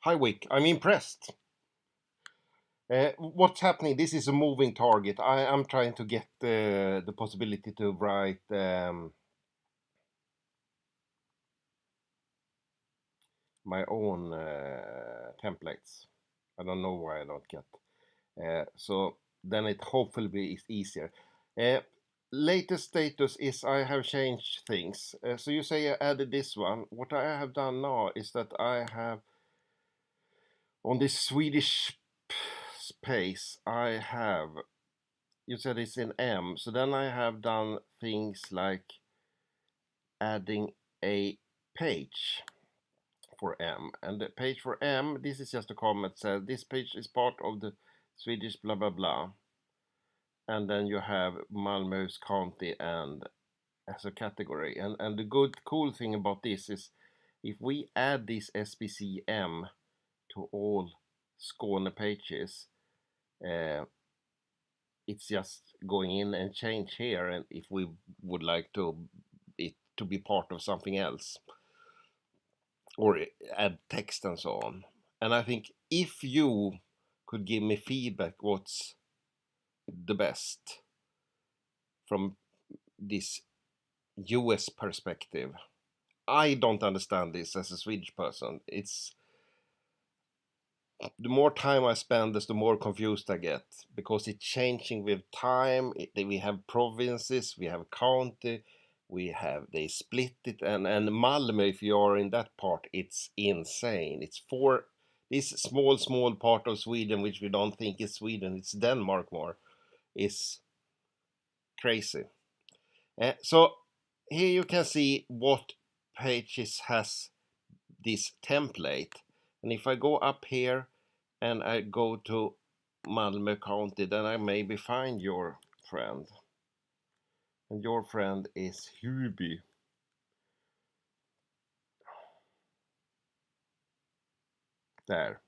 Hi Wick, I'm impressed. What's happening? This is a moving target. I'm trying to get the possibility to write my own templates. I don't know why I don't get. So then it hopefully is easier. Uh, Latest status is I have changed things. So you say I added this one. What I have done now is that I have on this Swedish space I have you said it's in M. So then I have done things like adding a page for M. And the page for M, this is just a comment says this page is part of the Swedish blah blah blah. And then you have Malmö's county and as a category. And the good cool thing about this is if we add this SPCM to all Skåne pages, uh, it's just going in and change here, and if we would like to it to be part of something else or add text and so on. And I think if you could give me feedback what's the best from this US perspective. I don't understand this as a Swedish person. It's the more time I spend, the more confused I get because it's changing with time. We have provinces, we have county, they split it, and Malmö, if you are in that part, it's insane. It's for this small part of Sweden, which we don't think is Sweden. It's Denmark more. Is crazy. So here you can see what pages has this template, and if I go up here and I go to Malmö County, then I maybe find your friend. And your friend is Huby. There.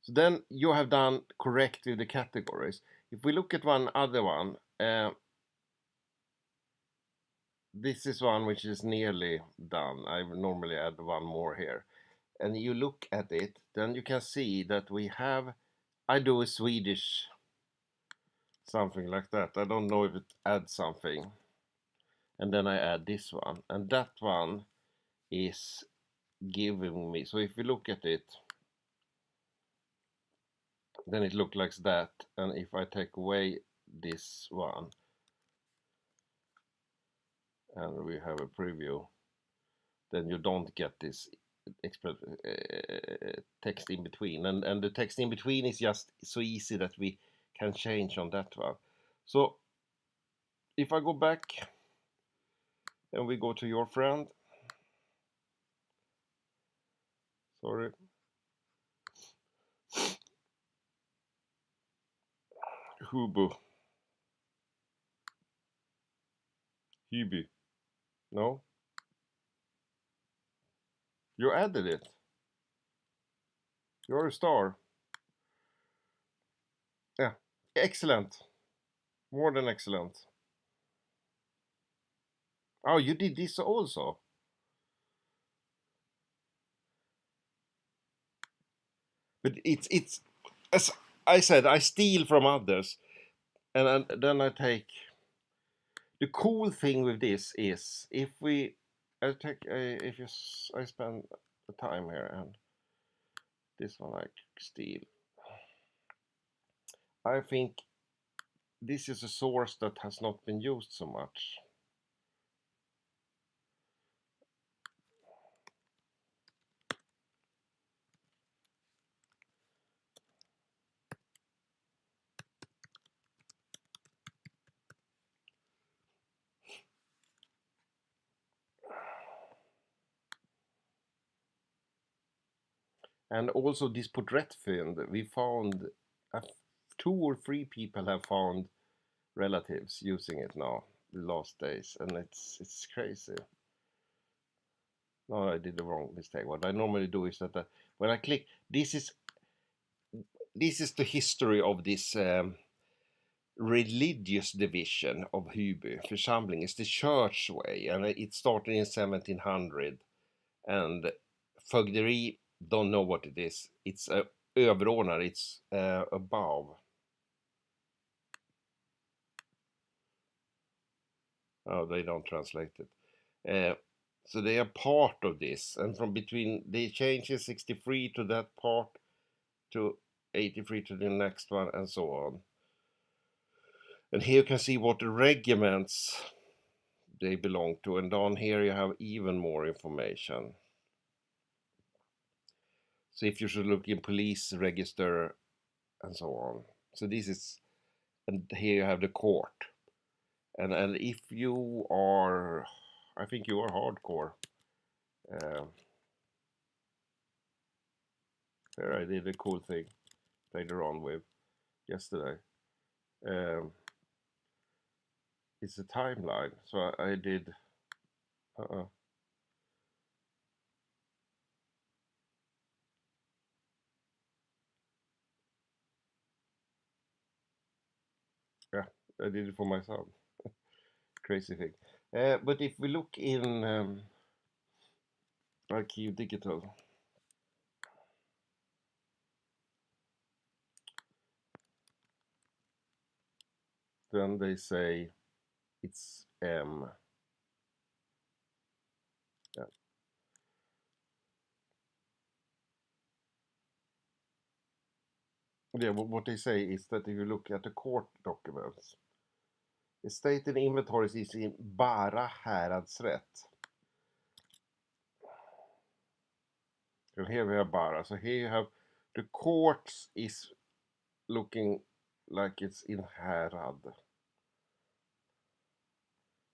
So then you have done correctly the categories. If we look at one other one, this is one which is nearly done. I normally add one more here. And you look at it, then you can see that we have, I do a Swedish something like that. I don't know if it adds something. And then I add this one, and that one is giving me, so if we look at it, then it looks like that, and if I take away this one and we have a preview, then you don't get this text in between, and the text in between is just so easy that we can change on that one. So if I go back and we go to your friend, sorry, Hubu, Hubi, no, you added it, you're a star. Yeah, excellent, more than excellent. Oh, you did this also. But it's as I said, I steal from others, and then I take. The cool thing with this is if we, I take if you, I spend the time here and this one I steal. I think this is a source that has not been used so much. And also this portrait find, we found uh, 2 or 3 people have found relatives using it now the last days, and it's crazy. No, I did the wrong mistake. What I normally do is that when I click, this is the history of this religious division of Hyby församling. It's the church way, and it started in 1700, and fögderi don't know what it is. It's överordnad, it's above. Oh, they don't translate it. So they are part of this, and from between they change 63 to that part to 83 to the next one, and so on. And here you can see what regiments they belong to, and down here you have even more information. So if you should look in police register and so on. So this is, and here you have the court. And if you are, I think you are hardcore. There I did a cool thing, played around with yesterday. It's a timeline, so I did. Yeah, I did it for myself. Crazy thing. But if we look in Archive Digital, then they say it's M. Yeah. Yeah, what they say is that if you look at the court documents, estate and inventories is in Bara häradsrätt. And here we have Bara. So here you have the courts is looking like it's in Härad.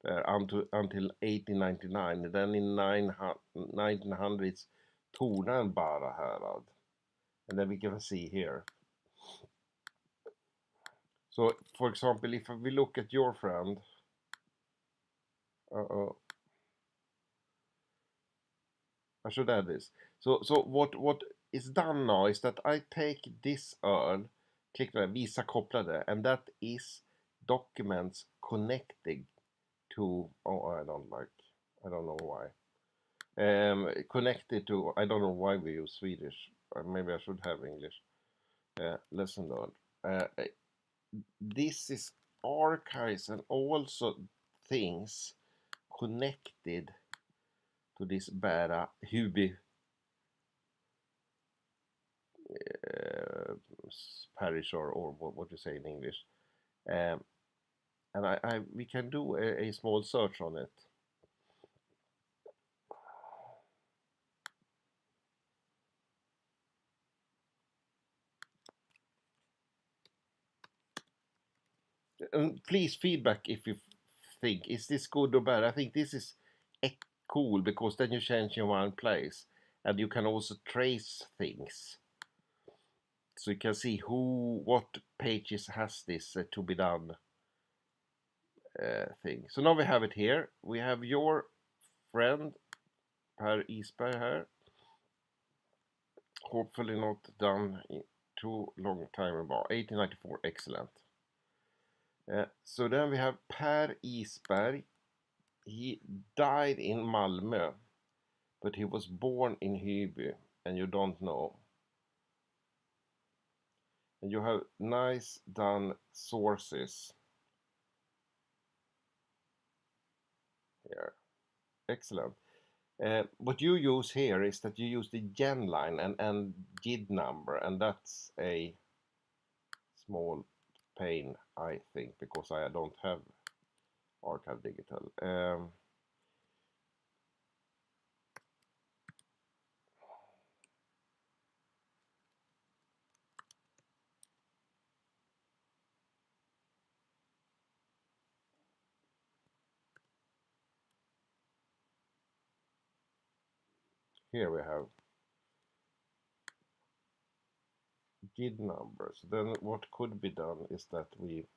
There until 1899. Then in 1900 it's Torna and Bara härad. And then we can see here. So, for example, if we look at your friend, I should add this. So what is done now is that I take this earl, click där, visa kopplade, and that is documents connected to, I don't know why. Connected to, I don't know why we use Swedish. Maybe I should have English. Lesson learned. This is archives and also things connected to this Bara Huby parish, or what you say in English. And we can do a small search on it. And please feedback if you think, is this good or bad? I think this is cool because then you change in one place and you can also trace things. So you can see what pages has this to be done thing. So now we have it here. We have your friend Per Isberg here. Hopefully not done too long time ago. 1894, excellent. So then we have Per Isberg. He died in Malmö, but he was born in Hyby, and you don't know. And you have nice done sources here. Excellent. What you use here is that you use the gen line and GID number, and that's a small pain, I think, because I don't have Archive Digital. Here we have GID numbers. Then what could be done is that we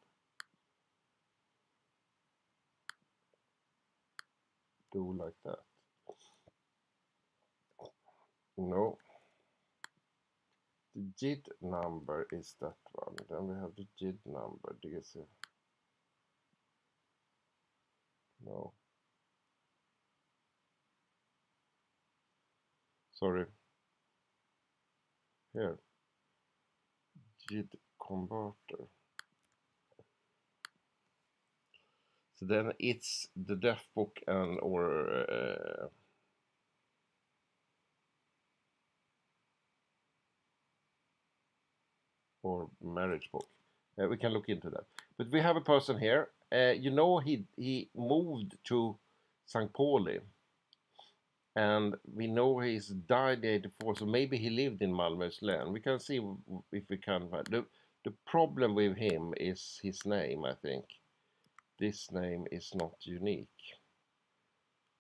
do like that. No. The GID number is that one. Then we have the GID number. Do you see? No. Sorry. here. JID converter. So then it's the death book and or marriage book. We can look into that. But we have a person here. You know, he moved to St. Pauli, and we know he's died 84. So maybe he lived in Malmö's län. We can see if we can find the problem with him is his name. I think this name is not unique,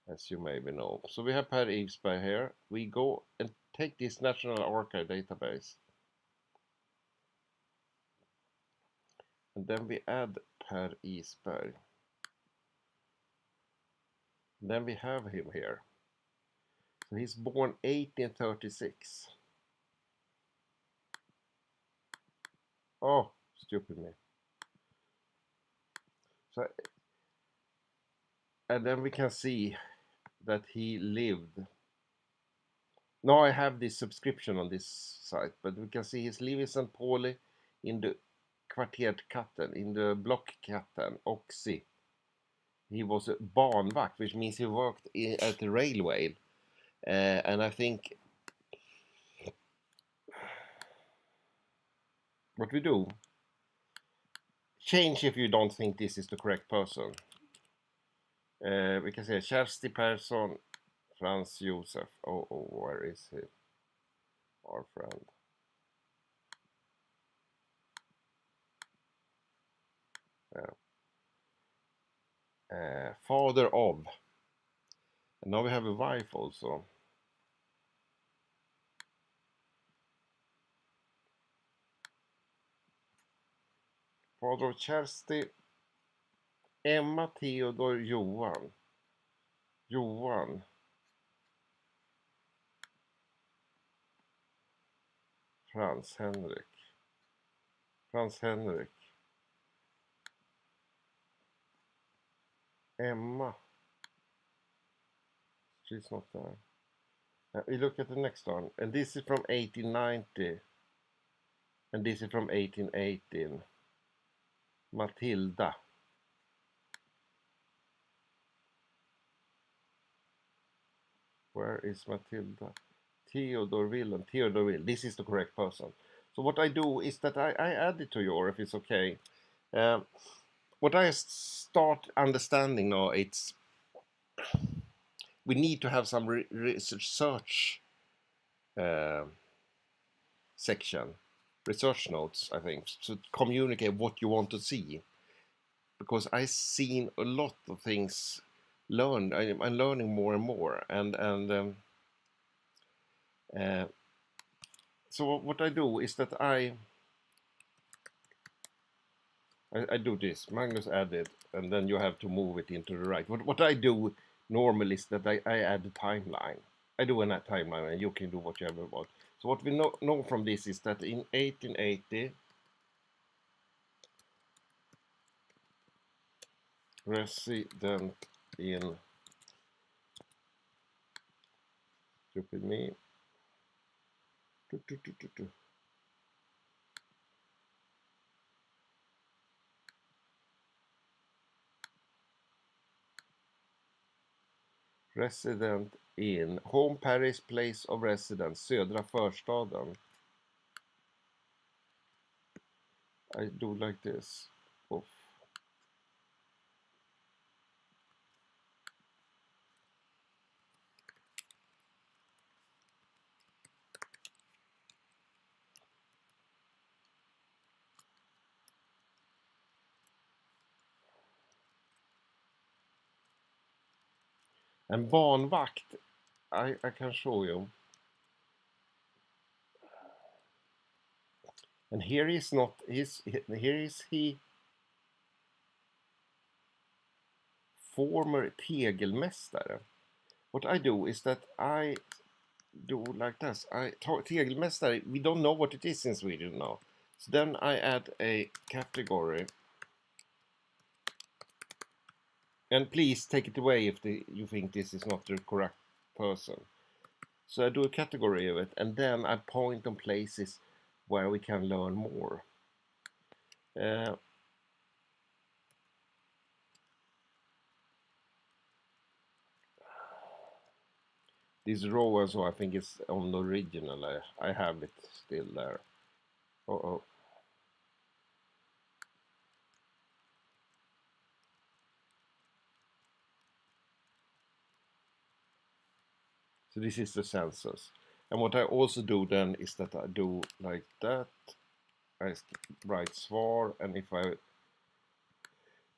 as you maybe know. So we have Per Ivsberg here. We go and take this National Archive database. And then we add Per Isberg. Then we have him here. So he's born 1836. Oh, stupid me. So, and then we can see that he lived. Now I have this subscription on this site, but we can see he's living in St. Pauli in the Kvarterkatten, in the Blockkatten, Oxy. He was a barnvakt, which means he worked at the railway. And I think what we do, change if you don't think this is the correct person. We can say Kersti Persson, Franz Josef. Oh, where is he? Our friend. Father of. And now we have a wife also. Father of Kersti, Emma Theodor Johan. Franz Henrik. Emma. She's not there. We look at the next one. And this is from 1890. And this is from 1818. Matilda. Where is Matilda? Theodor Wilhelm. This is the correct person. So what I do is that I add it to your, if it's okay. What I start understanding now, it's we need to have some research section, research notes, I think, to communicate what you want to see. Because I've seen a lot of things learned. I'm learning more and more. So what I do is that I do this. Magnus added, and then you have to move it into the right. What I do normally is that I add a timeline. I do a timeline, and you can do whatever about. So what we know from this is that in 1880, resident in stupid me. Resident in home parish place of residence, Södra Förstaden. I do like this. Oof. And barnvakt, I can show you. And here is not here is he former tegelmästare. What I do is that I do like this. Tegelmästare, we don't know what it is in Sweden now. So then I add a category. And please take it away if you think this is not the correct person. So I do a category of it, and then I point on places where we can learn more. This row also, I think it's on the original. I have it still there. Uh-oh. So this is the census. And what I also do then is that I do like that. I write svar, and if I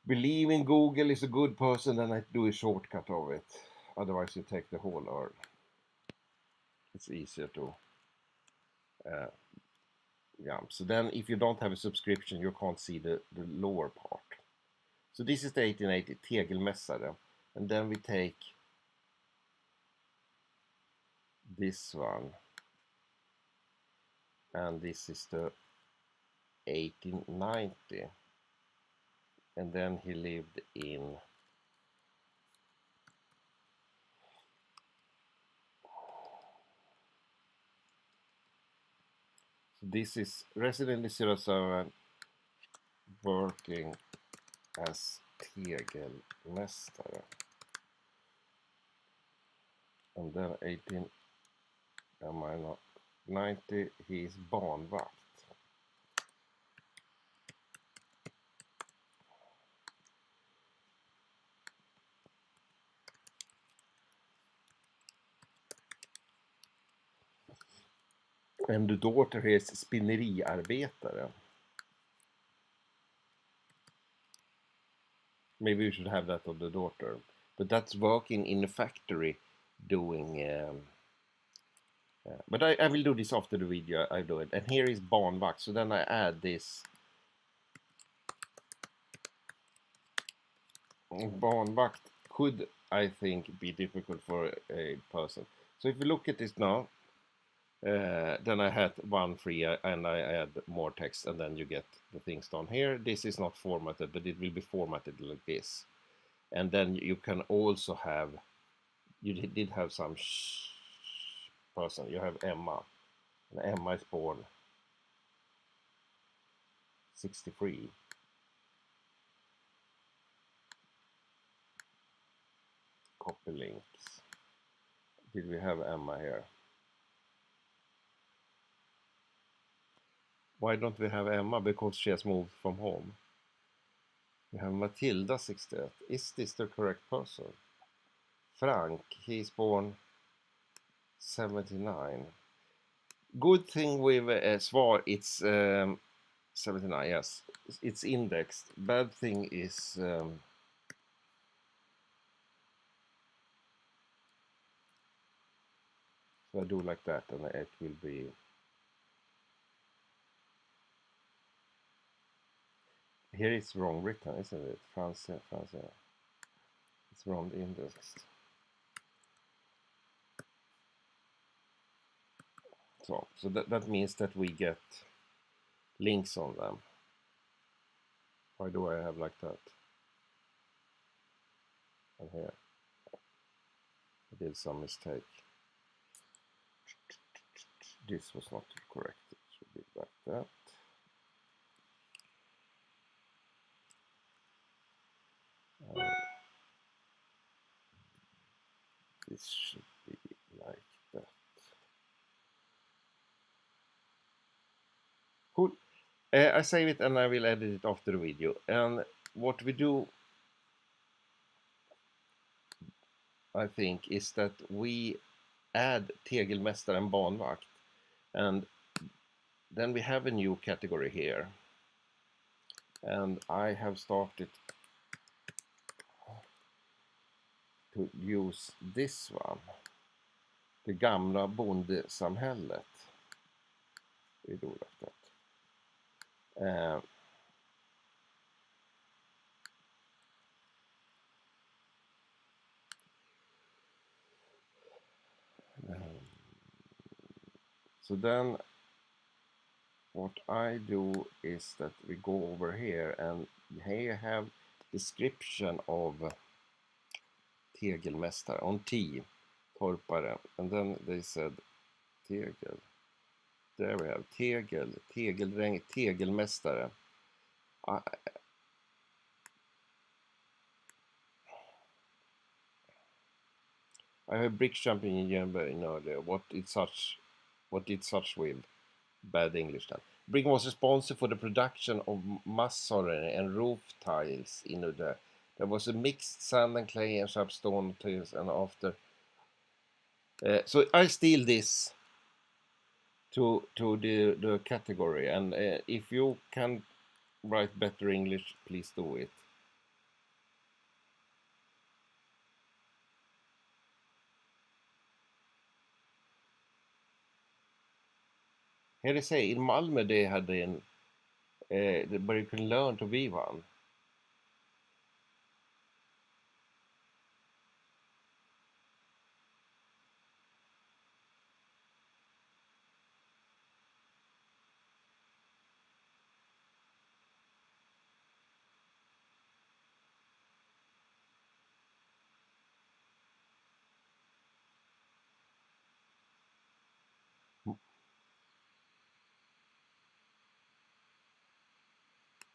believe in Google is a good person, then I do a shortcut of it. Otherwise you take the whole url. It's easier to yeah. So then if you don't have a subscription, you can't see the lower part. So this is the 1880 tegelmässare, and then we take this one, and this is the 1890, and then he lived in so this is resident 07 working as tegelmästare, and then 1890 he is barnvakt. And the daughter is spinneriarbetare. Maybe we should have that of the daughter, but that's working in a factory doing but I will do this after the video. I do it, and here is barnvakt, so then I add this barnvakt. Could, I think, be difficult for a person. So if you look at this now, then I had one free and I add more text, and then you get the things down here. This is not formatted, but it will be formatted like this. And then you can also have, you did have some person, you have Emma, and Emma is born 63. Copy links. Did we have Emma here? Why don't we have Emma? Because she has moved from home. We have Matilda 68. Is this the correct person? Frank, he's born 79. Good thing with svar, it's 79, yes. It's indexed. Bad thing is so I do like that, and it will be. Here it's wrong written, isn't it? France. It's wrong indexed. So that means that we get links on them. Why do I have like that? And here I did some mistake. This was not correct. It should be like that. This should be like that. Cool. I save it and I will edit it after the video. And what we do, I think, is that we add tegelmästare and barnvakt, and then we have a new category here, and I have started to use this one, det gamla bondesamhället. We do like that. So then what I do is that we go over here, and here you have description of tegelmästare on T. torpare. And then they said tegel. There we have tegel, tegeldräng, tegelmästare. I have brick jumping in Jönberg earlier. What did such with bad English then? Brick was responsible for the production of masonry and roof tiles in the. There was a mixed sand and clay and sharp stone tiles, and after. So I steal this to the category, and if you can write better English, please do it. Here they say in Malmö they had where you can learn to be one.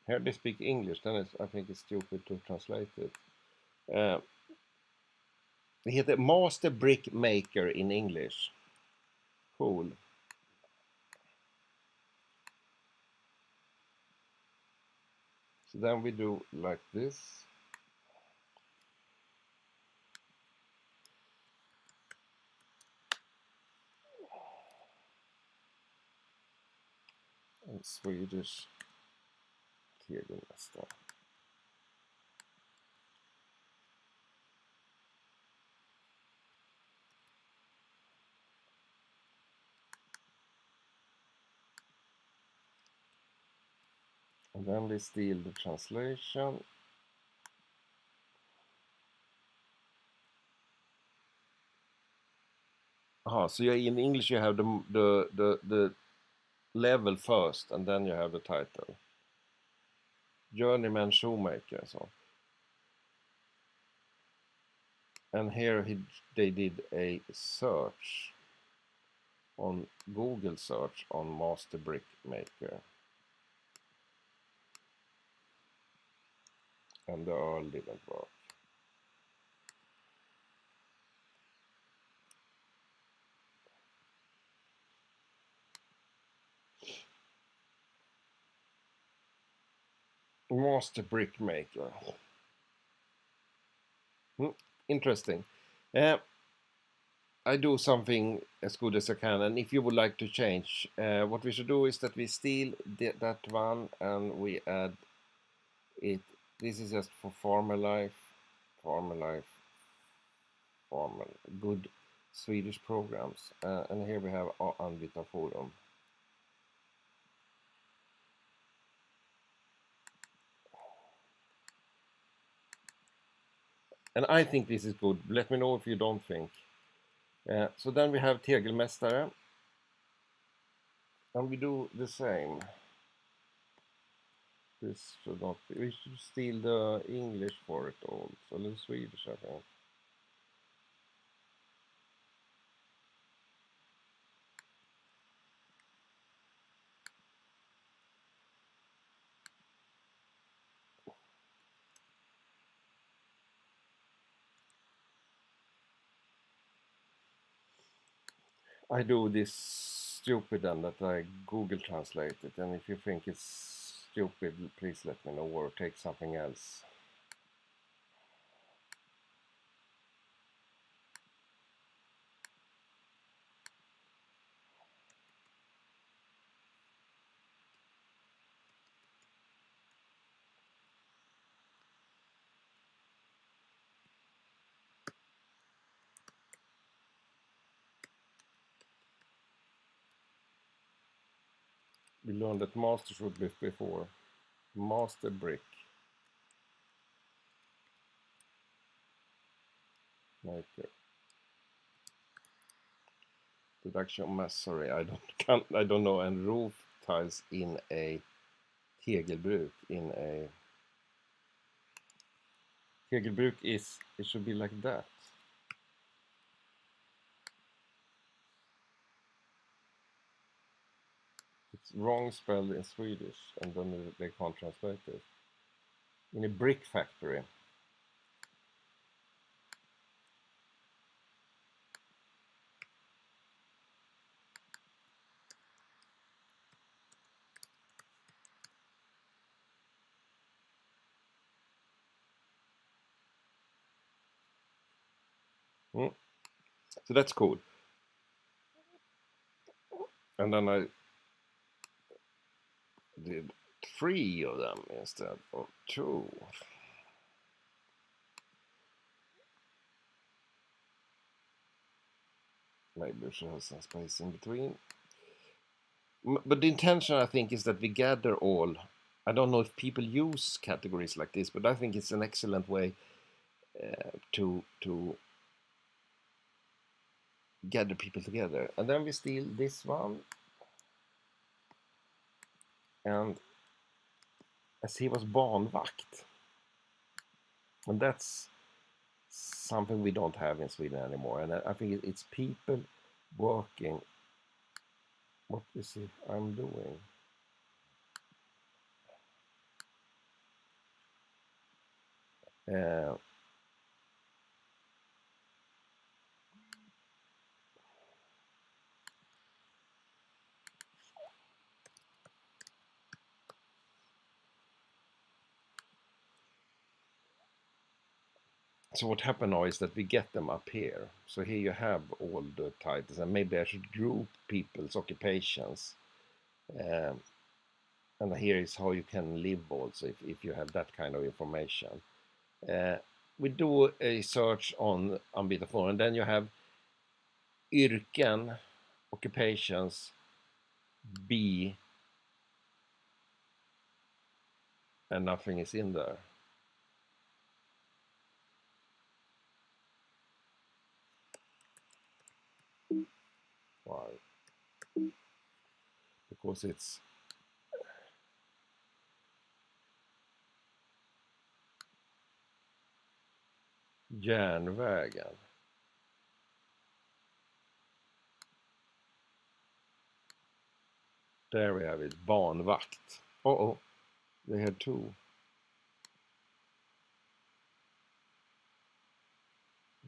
Here they speak English, then I think it's stupid to translate it. Det heter Master Brick Maker in English. Cool. So then we do like this. And Swedish tegelmästare. And then we steal the translation. So in English you have the level first, and then you have the title. Journeyman shoemaker, so. And here they did a search on Google search on Master Brick Maker. And the Earl didn't work. Master Brick Maker. Interesting. I do something as good as I can, and if you would like to change, what we should do is that we steal that one and we add it. This is just for farmer life, good Swedish programs, and here we have Anvita Forum. And I think this is good. Let me know if you don't think. So then we have Tegelmästare. And we do the same. This should not be. We should steal the English for it also. The Swedish, I think. I do this stupid and that I Google translate it, and if you think it's stupid, please let me know or take something else. We learned that master should be before. Master brick. Maker. Deduction masonry. I don't know. And roof tiles in a tegelbruk. In a tegelbruk it should be like that. It's wrong spelled in Swedish, and then they can't translate it. In a brick factory. Mm. So that's cool. And then I did 3 of them instead of 2. Maybe we should have some space in between. But the intention, I think, is that we gather all. I don't know if people use categories like this, but I think it's an excellent way to gather people together. And then we steal this one, and as he was barnvakt, and that's something we don't have in Sweden anymore. And I think it's people working. What is it I'm doing? Uh, so what happened now is that we get them up here. So here you have all the titles, and maybe I should group people's occupations. Um, and here is how you can live also if you have that kind of information. Uh, we do a search on Ambitafor, and then you have yrken, occupations, B, and nothing is in there. Why? Because it's järnvägen. There we have it, barnvakt. Oh, they had 2.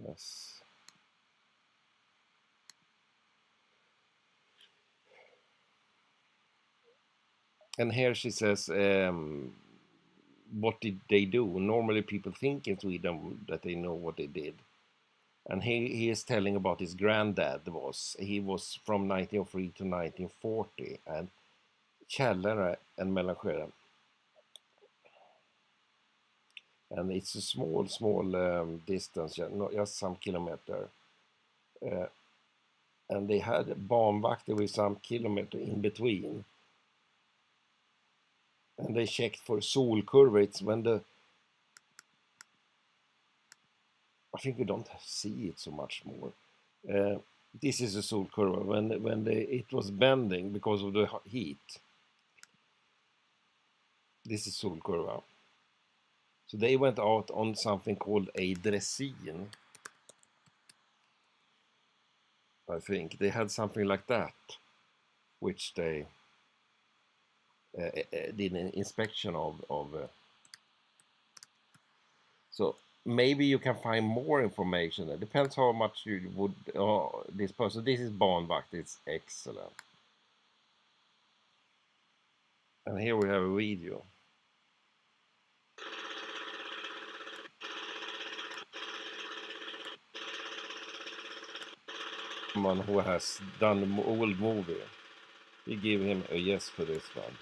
Yes. And here she says, what did they do? Normally people think in Sweden that they know what they did. And he is telling about his granddad. He was from 1903 to 1940. And Källare and Mellansjö. And it's a small distance, just some kilometer. And they had barnvakter with some kilometer in between. And they checked for solkurvor. It's when I think we don't see it so much more. This is a solkurva when it was bending because of the heat. This is solkurva. So they went out on something called a dressin. I think they had something like that, which they did an inspection of. So maybe you can find more information. It depends how much you would. This person. This is barnvakt. It's excellent. And here we have a video. Someone who has done the old movie. We give him a yes for this one.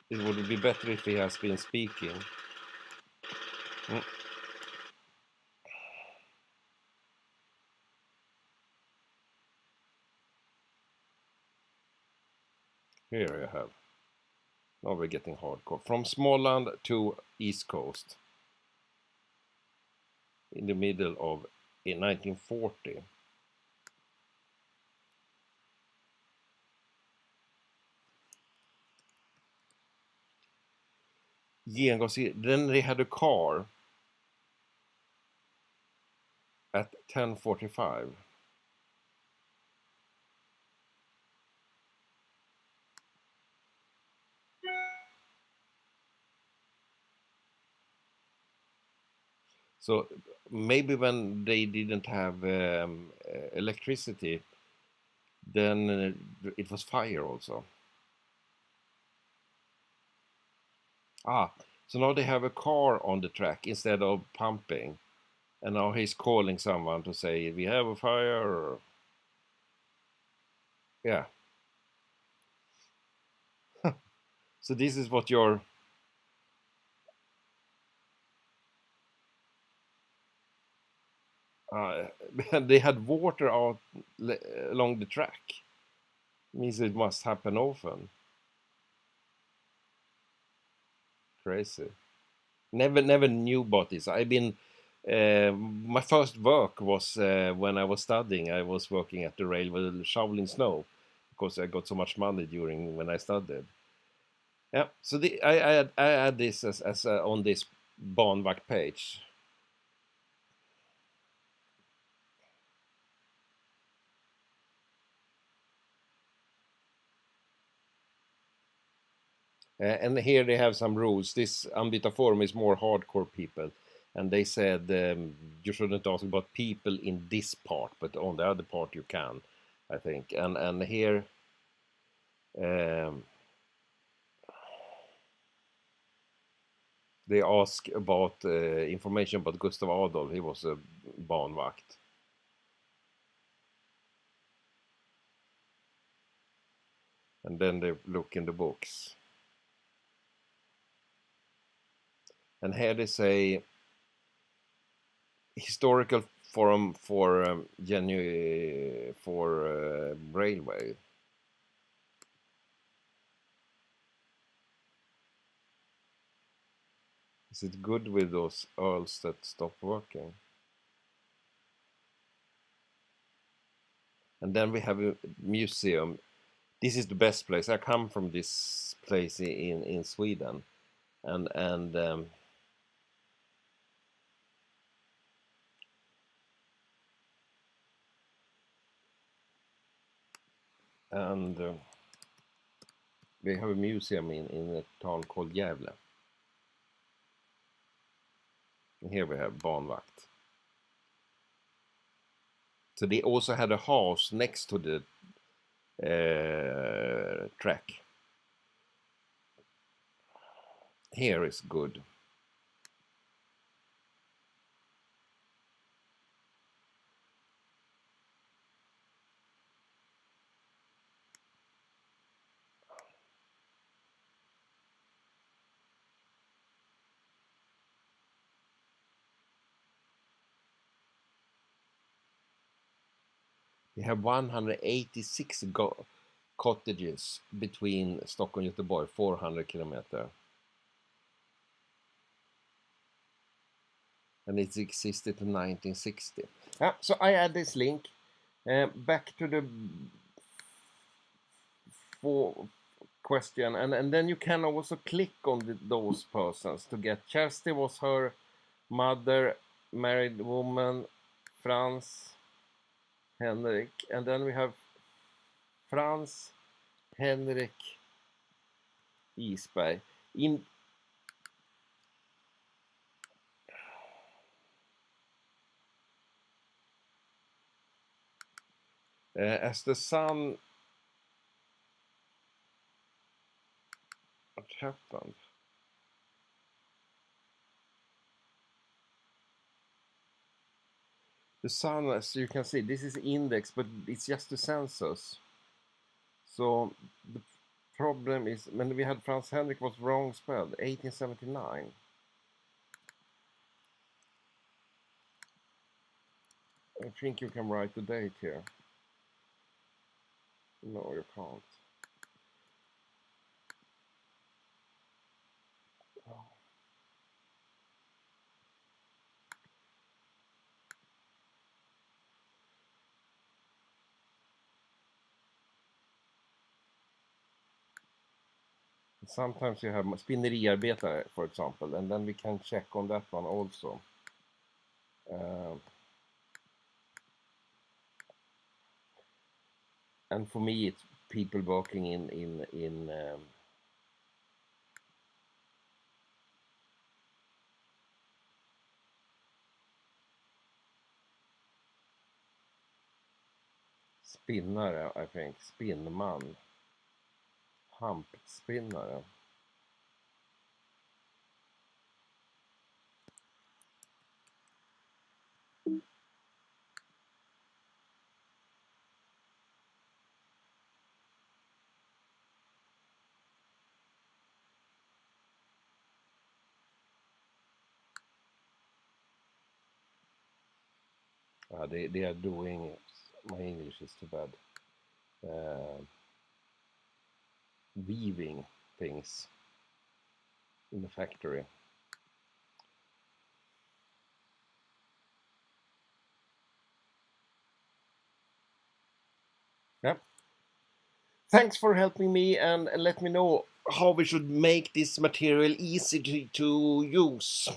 It would be better if he has been speaking. Mm. Here you have. Now we're getting hardcore. From Småland to East Coast. In the middle of in 1940. Then they had a car at 10:45. So maybe when they didn't have electricity, then it was fire also. Ah, so now they have a car on the track instead of pumping, and now he's calling someone to say we have a fire. Or, yeah. So this is what your uh, they had water out along the track. Means it must happen often. Crazy. Never knew about this. I've been my first work was when I was studying. I was working at the railway shoveling snow because I got so much money during when I studied. Yeah. So I had this as on this Banvakt page. And here they have some rules. This Ambita Forum is more hardcore people. And they said you shouldn't ask about people in this part, but on the other part you can, I think. And here um, they ask about information about Gustav Adolf. He was a barnvakt. And then they look in the books. And here they say historical forum for railway. Is it good with those earls that stop working? And then we have a museum. This is the best place. I come from this place in Sweden, and and we have a museum in a town called Gävle. And here we have Banvakt. So they also had a house next to the track. Here is good. We have 186 cottages between Stockholm and Göteborg, 400 kilometer. And it existed to 1960. Yeah, so I add this link. Back to the for question, and then you can also click on those persons to get. Kersti was her mother, married woman, Franz, Henrik, and then we have Franz, Henrik, Isberg. In as the son, what happened? The sun, as you can see, this is index, but it's just the census. So the problem is when we had Franz Henrik was wrong spelled, 1879. I think you can write the date here. No, you can't. Oh. Sometimes you have spinneriarbetare, for example, and then we can check on that one also. And for me, it's people working in spinnare, I think. Spinnman. Hampspinnare. They are doing, my English is too bad, weaving things in the factory. Yeah. Thanks for helping me and let me know how we should make this material easy to use.